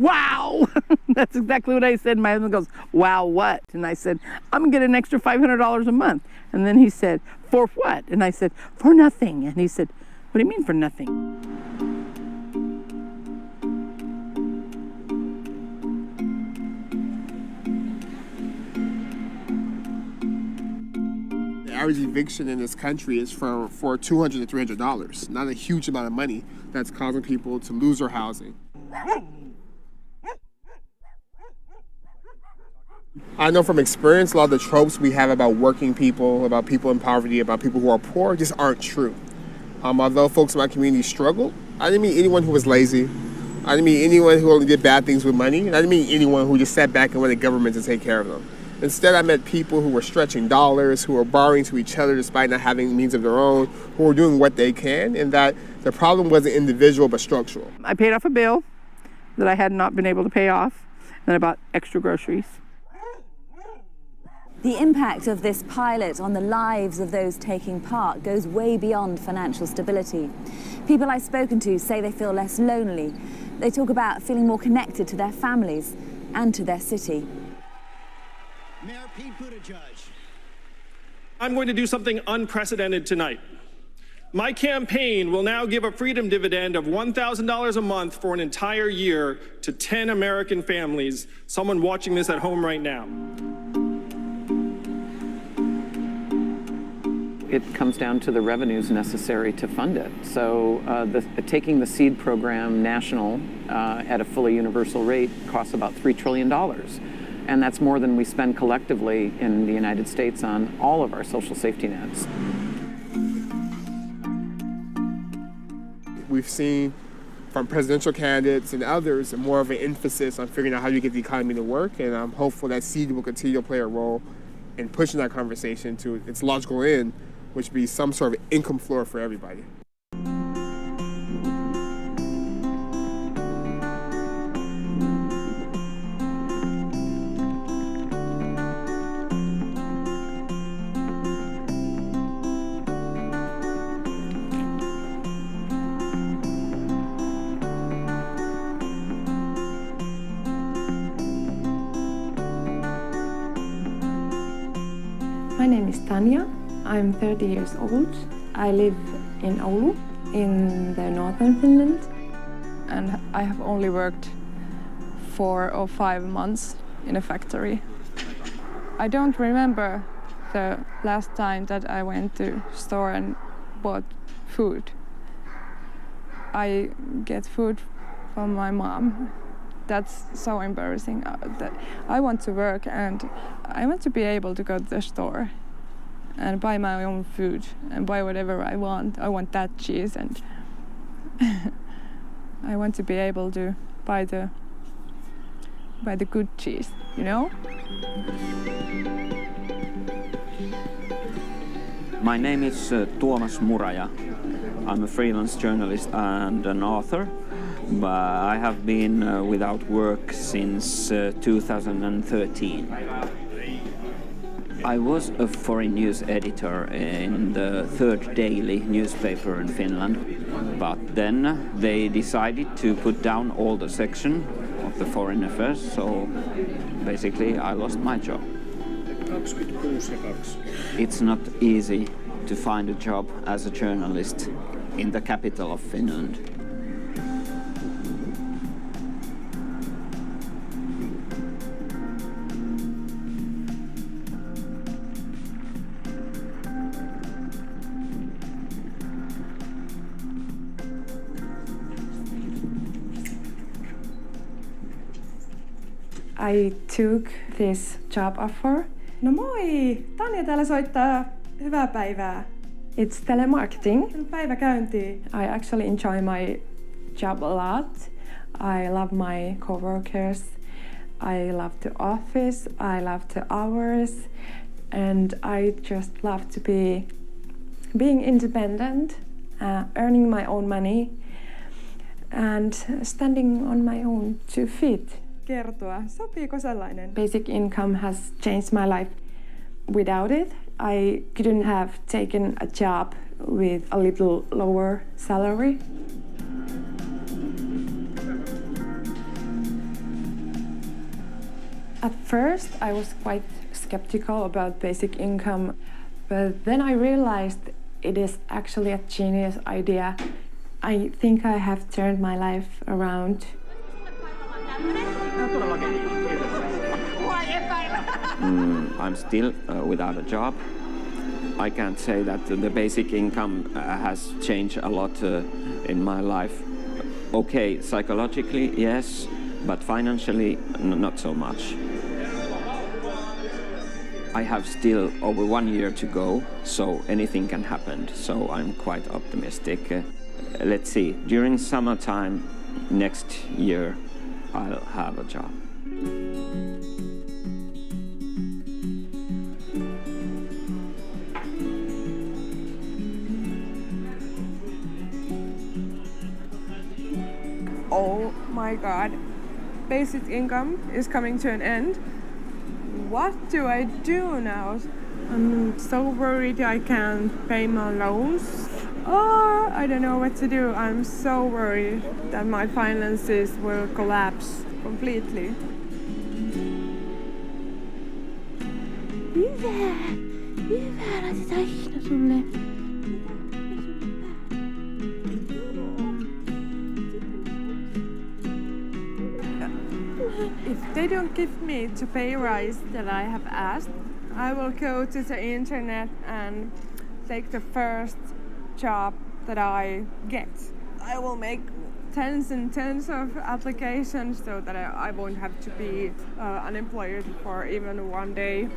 wow. That's exactly what I said. My husband goes, wow, what? And I said, I'm gonna get an extra $500 a month. And then he said, for what? And I said, for nothing. And he said, what do you mean for nothing? The average eviction in this country is for $200 to $300. Not a huge amount of money that's causing people to lose their housing. I know from experience, a lot of the tropes we have about working people, about people in poverty, about people who are poor, just aren't true. Although folks in my community struggled, I didn't meet anyone who was lazy. I didn't meet anyone who only did bad things with money. And I didn't meet anyone who just sat back and wanted government to take care of them. Instead, I met people who were stretching dollars, who were borrowing to each other despite not having means of their own, who were doing what they can, and that the problem wasn't individual but structural. I paid off a bill that I had not been able to pay off, and I bought extra groceries. The impact of this pilot on the lives of those taking part goes way beyond financial stability. People I've spoken to say they feel less lonely. They talk about feeling more connected to their families and to their city. Mayor Pete Buttigieg. I'm going to do something unprecedented tonight. My campaign will now give a freedom dividend of $1,000 a month for an entire year to 10 American families, someone watching this at home right now. It comes down to the revenues necessary to fund it. So taking the SEED program national at a fully universal rate costs about $3 trillion. And that's more than we spend collectively in the United States on all of our social safety nets. We've seen from presidential candidates and others more of an emphasis on figuring out how you get the economy to work, and I'm hopeful that SEED will continue to play a role in pushing that conversation to its logical end, which would be some sort of income floor for everybody. My name is Tanya. I'm 30 years old. I live in Oulu, in the northern Finland, and I have only worked 4 or 5 months in a factory. I don't remember the last time that I went to store and bought food. I get food from my mom. That's so embarrassing. That I want to work and I want to be able to go to the store and buy my own food and buy whatever I want. I want that cheese and I want to be able to buy the good cheese, you know? My name is Tuomas Muraja. I'm a freelance journalist and an author. I have been without work since 2013. I was a foreign news editor in the third daily newspaper in Finland, but then they decided to put down all the section of the foreign affairs, so basically I lost my job. It's not easy to find a job as a journalist in the capital of Finland. I took this job offer. No moi! Tanja täällä soittaa. Hyvää päivää. It's telemarketing. Päiväkäyntiä. I actually enjoy my job a lot. I love my coworkers. I love the office. I love the hours. And I just love to be being independent, earning my own money and standing on my own 2 feet. Kertoa. Sopiiko sellainen? Basic income has changed my life. Without it, I couldn't have taken a job with a little lower salary. At first, I was quite skeptical about basic income, but then I realized it is actually a genius idea. I think I have turned my life around. I'm still without a job. I can't say that the basic income has changed a lot in my life. Okay, psychologically, yes, but financially, not so much. I have still over 1 year to go, so anything can happen. So I'm quite optimistic. Let's see, during summertime next year, I'll have a job. Oh my god, basic income is coming to an end. What do I do now? I'm so worried I can't pay my loans. Oh, I don't know what to do. I'm so worried that my finances will collapse completely. Hyvä, laitetaan hihna sulle. If they don't give me the pay rise that I have asked, I will go to the internet and take the first job that I get. I will make tens and tens of applications so that I won't have to be unemployed for even one day.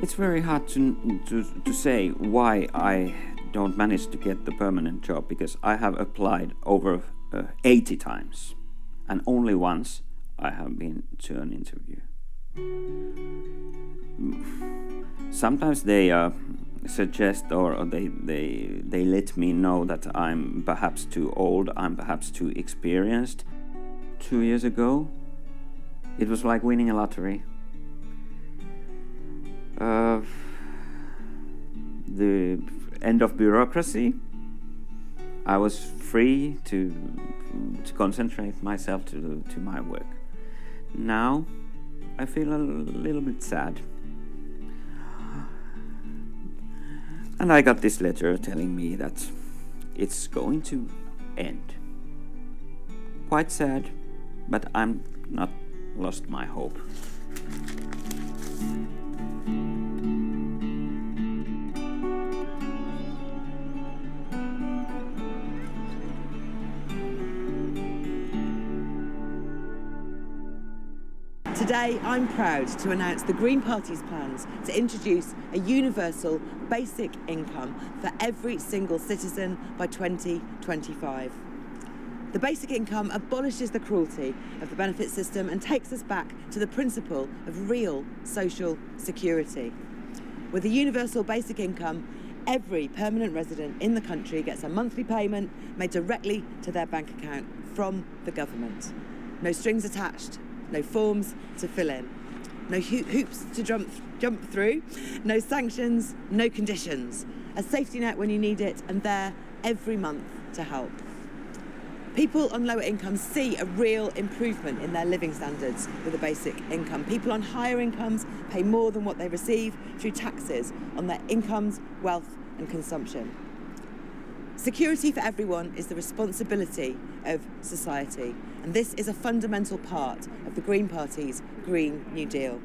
It's very hard to say why I don't manage to get the permanent job, because I have applied over 80 times and only once I have been to an interview. Sometimes they suggest or they let me know that I'm perhaps too old, I'm perhaps too experienced. 2 years ago, it was like winning a lottery. The end of bureaucracy. I was free to concentrate myself to my work. Now I feel a little bit sad. And I got this letter telling me that it's going to end. Quite sad, but I'm not lost my hope. Today, I'm proud to announce the Green Party's plans to introduce a universal basic income for every single citizen by 2025. The basic income abolishes the cruelty of the benefit system and takes us back to the principle of real social security. With a universal basic income, every permanent resident in the country gets a monthly payment made directly to their bank account from the government. No strings attached. No forms to fill in, no hoops to jump through, no sanctions, no conditions. A safety net when you need it, and there every month to help. People on lower incomes see a real improvement in their living standards with a basic income. People on higher incomes pay more than what they receive through taxes on their incomes, wealth and consumption. Security for everyone is the responsibility of society, and this is a fundamental part of the Green Party's Green New Deal.